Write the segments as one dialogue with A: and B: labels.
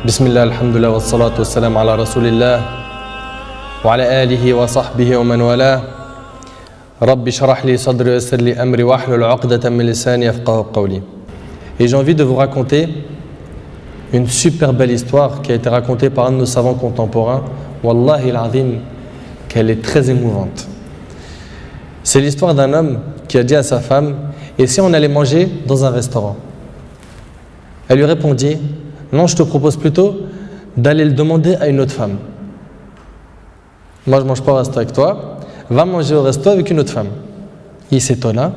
A: بسم الله الحمد لله والصلاة والسلام على رسول الله وعلى آله وصحبه ومن والاه رب اشرح لي صدري ويسر لي أمري واحلل عقدة من لساني يفقهوا قولي. Et j'ai envie de vous raconter une super belle histoire qui a été racontée par un de nos savants contemporains. Wallahi al-azim, qu'elle est très émouvante. C'est l'histoire d'un homme qui a dit à sa femme: et si on allait manger dans un restaurant? Elle lui répondit: non, je te propose plutôt d'aller le demander à une autre femme. Moi, je ne mange pas au resto avec toi, va manger au resto avec une autre femme. Il s'étonna,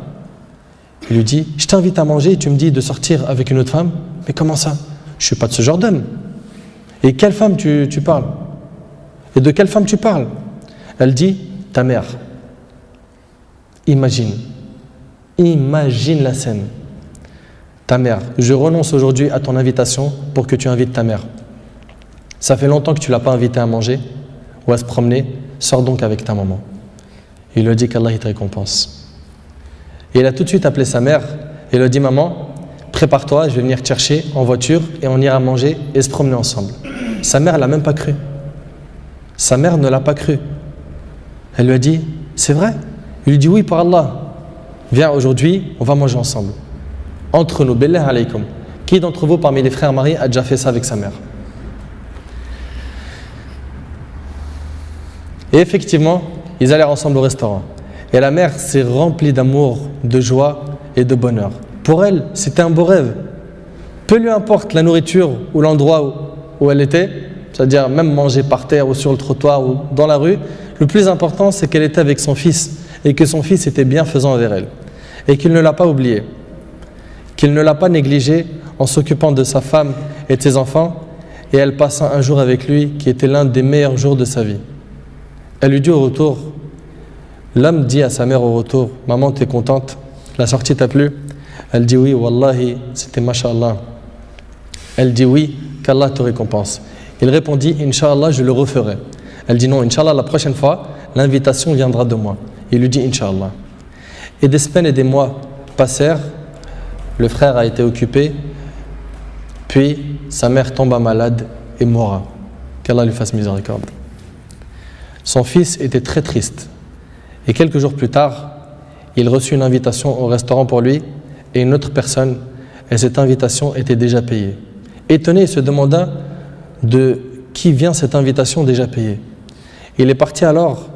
A: il lui dit: je t'invite à manger et tu me dis de sortir avec une autre femme? Mais comment ça? Je ne suis pas de ce genre d'homme. Et quelle femme tu parles? Et de quelle femme tu parles? Elle dit: ta mère. Imagine la scène. Ta mère, je renonce aujourd'hui à ton invitation pour que tu invites ta mère. Ça fait longtemps que tu ne l'as pas invitée à manger ou à se promener, sors donc avec ta maman. Il lui a dit qu'Allah il te récompense. Et il a tout de suite appelé sa mère et lui a dit: maman, prépare-toi, je vais venir te chercher en voiture et on ira manger et se promener ensemble. Sa mère ne l'a même pas cru. Sa mère ne l'a pas cru. Elle lui a dit: c'est vrai? Il lui dit: oui, par Allah. Viens, aujourd'hui, on va manger ensemble. Entre nous, billah alaykum. Qui d'entre vous, parmi les frères mariés, a déjà fait ça avec sa mère? Et effectivement, ils allèrent ensemble au restaurant. Et la mère s'est remplie d'amour, de joie et de bonheur. Pour elle, c'était un beau rêve. Peu lui importe la nourriture ou l'endroit où elle était, c'est-à-dire même manger par terre ou sur le trottoir ou dans la rue, le plus important, c'est qu'elle était avec son fils et que son fils était bienfaisant envers elle. Et qu'il ne l'a pas oublié, qu'il ne l'a pas négligé en s'occupant de sa femme et de ses enfants, et elle passa un jour avec lui qui était l'un des meilleurs jours de sa vie. Elle lui dit au retour, l'homme dit à sa mère au retour: maman, t'es contente? La sortie t'a plu? Elle dit: oui, wallahi, c'était mashallah. Elle dit: oui, qu'Allah te récompense. Il répondit: Inch'Allah, je le referai. Elle dit: non, Inch'Allah, la prochaine fois, l'invitation viendra de moi. Il lui dit: Inch'Allah. Et des semaines et des mois passèrent. Le frère a été occupé, puis sa mère tomba malade et mourra. Qu'Allah lui fasse miséricorde. Son fils était très triste. Et quelques jours plus tard, il reçut une invitation au restaurant pour lui et une autre personne, et cette invitation était déjà payée. Étonné, il se demanda de qui vient cette invitation déjà payée. Il est parti alors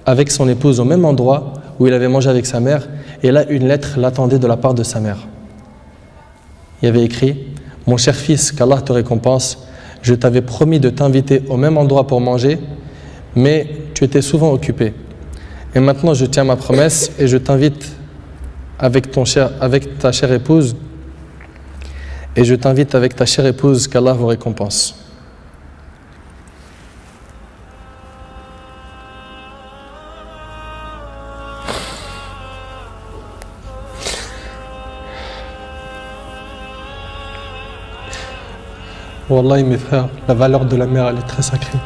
A: avec son épouse au même endroit où il avait mangé avec sa mère, et là une lettre l'attendait de la part de sa mère. Il y avait écrit: mon cher fils, qu'Allah te récompense, je t'avais promis de t'inviter au même endroit pour manger, mais tu étais souvent occupé. Et maintenant je tiens ma promesse et je t'invite avec ta chère épouse, et je t'invite avec ta chère épouse, qu'Allah vous récompense. Wallahi mes frères, la valeur de la mère, elle est très sacrée.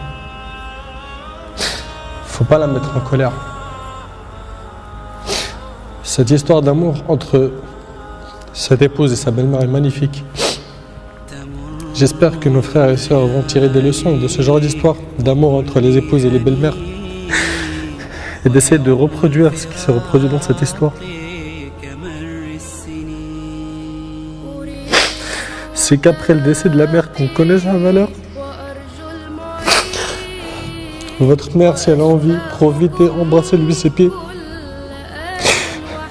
A: Faut pas la mettre en colère. Cette histoire d'amour entre cette épouse et sa belle-mère est magnifique. J'espère que nos frères et sœurs vont tirer des leçons de ce genre d'histoire d'amour entre les épouses et les belles-mères et d'essayer de reproduire ce qui s'est reproduit dans cette histoire. C'est qu'après le décès de la mère qu'on connaît sa valeur. Votre mère, si elle a envie, profitez, embrassez-lui ses pieds.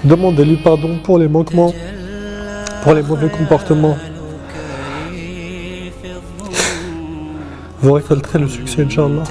A: Demandez-lui pardon pour les manquements, pour les mauvais comportements. Vous récolterez le succès, Inch'Allah.